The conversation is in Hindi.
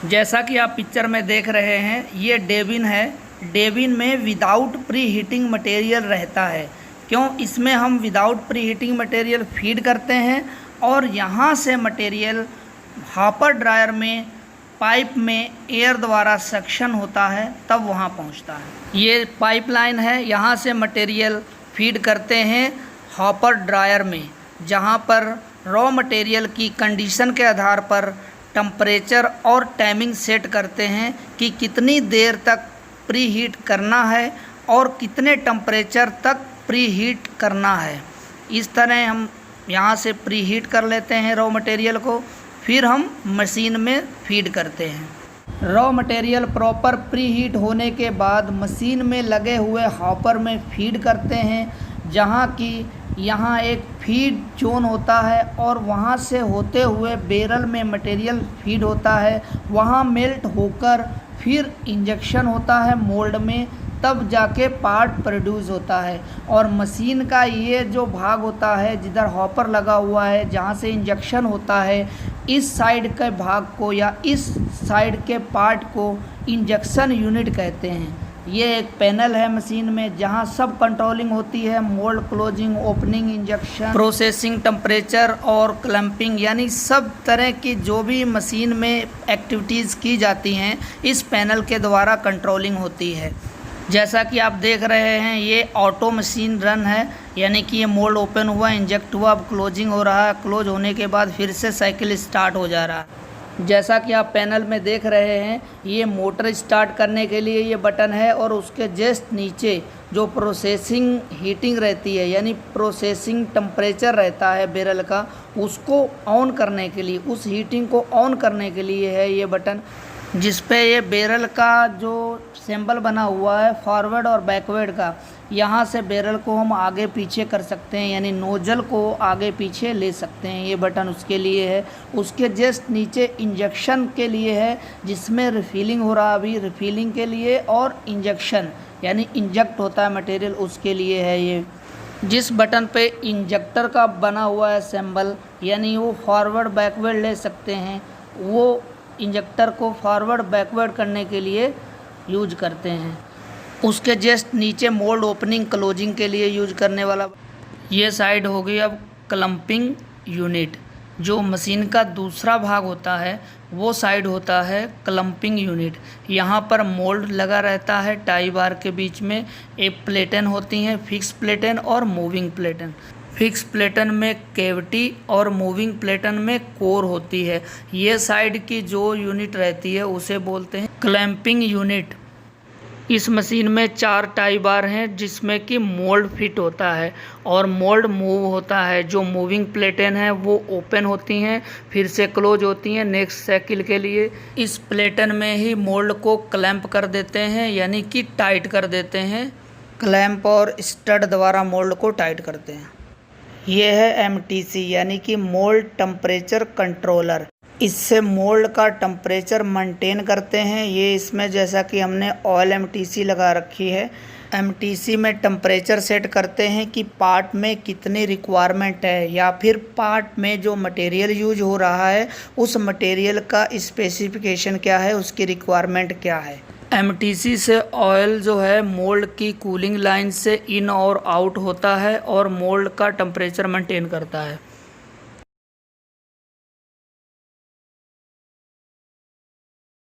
जैसा कि आप पिक्चर में देख रहे हैं, ये डेबिन है। डेबिन में विदाउट प्री हीटिंग मटेरियल रहता है। क्यों? इसमें हम without pre heating material feed करते हैं और यहाँ से मटेरियल हॉपर ड्रायर में पाइप में एयर द्वारा सक्शन होता है, तब वहाँ पहुँचता है। ये पाइपलाइन है, यहाँ से मटेरियल फीड करते हैं हॉपर ड्रायर में, जहाँ पर रॉ मटेरियल की कंडीशन के आधार पर टेम्परेचर और टाइमिंग सेट करते हैं कि कितनी देर तक प्री हीट करना है और कितने टेम्परेचर तक प्री हीट करना है। इस तरह हम यहाँ से प्री हीट कर लेते हैं रॉ मटेरियल को, फिर हम मशीन में फीड करते हैं। Raw material proper pre heat होने के बाद मशीन में लगे हुए हॉपर में फीड करते हैं, जहाँ की यहाँ एक फीड जोन होता है और वहाँ से होते हुए बैरल में मटेरियल फीड होता है। वहाँ मेल्ट होकर फिर इंजेक्शन होता है मोल्ड में, तब जाके पार्ट प्रोड्यूस होता है। और मशीन का ये जो भाग होता है जिधर हॉपर लगा हुआ है, जहाँ से इंजेक्शन होता है, इस साइड के भाग को या इस साइड के पार्ट को इंजेक्शन यूनिट कहते हैं। ये एक पैनल है मशीन में, जहाँ सब कंट्रोलिंग होती है, mould closing, opening, injection, processing, temperature और क्लैंपिंग, यानी सब तरह की जो भी मशीन में एक्टिविटीज़ की जाती हैं इस पैनल के द्वारा कंट्रोलिंग होती है। जैसा कि आप देख रहे हैं, ये ऑटो मशीन रन है, यानी कि ये मोल्ड ओपन हुआ, इंजेक्ट हुआ, अब क्लोजिंग हो रहा है। क्लोज होने के बाद फिर से साइकिल स्टार्ट हो जा रहा है। जैसा कि आप पैनल में देख रहे हैं, ये मोटर स्टार्ट करने के लिए ये बटन है और उसके जस्ट नीचे जो प्रोसेसिंग हीटिंग रहती है, यानी प्रोसेसिंग टेम्परेचर रहता है बैरल का, उसको ऑन करने के लिए, उस हीटिंग को ऑन करने के लिए है ये बटन, जिस पे ये बैरल का जो सिंबल बना हुआ है फॉरवर्ड और बैकवर्ड का, यहाँ से बैरल को हम आगे पीछे कर सकते हैं, यानी नोजल को आगे पीछे ले सकते हैं। ये बटन उसके लिए है। उसके जस्ट नीचे इंजेक्शन के लिए है, जिसमें रिफिलिंग हो रहा है अभी, रिफिलिंग के लिए, और इंजेक्शन यानी इंजेक्ट होता है मटेरियल, उसके लिए है ये। जिस बटन पे इंजेक्टर का बना हुआ है सिंबल, यानी वो फॉरवर्ड बैकवर्ड ले सकते हैं, वो इंजेक्टर को फॉरवर्ड बैकवर्ड करने के लिए यूज करते हैं। उसके जस्ट नीचे मोल्ड ओपनिंग क्लोजिंग के लिए यूज करने वाला ये साइड हो गई। अब क्लम्पिंग यूनिट, जो मशीन का दूसरा भाग होता है, वो साइड होता है क्लम्पिंग यूनिट। यहाँ पर मोल्ड लगा रहता है, टाई बार के बीच में एक प्लेटन होती हैं, फिक्स प्लेटन और मूविंग प्लेटन। फिक्स प्लेटन में कैविटी और मूविंग प्लेटन में कोर होती है। ये साइड की जो यूनिट रहती है उसे बोलते हैं क्लैंपिंग यूनिट। इस मशीन में 4 टाई बार हैं, जिसमें कि मोल्ड फिट होता है और मोल्ड मूव होता है। जो मूविंग प्लेटन है वो ओपन होती हैं, फिर से क्लोज होती हैं नेक्स्ट साइकिल के लिए। इस प्लेटन में ही मोल्ड को क्लैंप कर देते हैं, यानी कि टाइट कर देते हैं। क्लैंप और स्टड द्वारा मोल्ड को टाइट करते हैं। ये है एमटीसी, यानी कि मोल्ड टेम्परेचर कंट्रोलर। इससे मोल्ड का टेम्परेचर मेंटेन करते हैं। ये इसमें जैसा कि हमने ऑयल एमटीसी लगा रखी है, एमटीसी में टेम्परेचर सेट करते हैं कि पार्ट में कितनी रिक्वायरमेंट है, या फिर पार्ट में जो मटेरियल यूज हो रहा है उस मटेरियल का स्पेसिफिकेशन क्या है, उसकी रिक्वायरमेंट क्या है। एमटीसी से ऑयल जो है मोल्ड की कूलिंग लाइन से इन और आउट होता है और मोल्ड का टेम्परेचर मेंटेन करता है।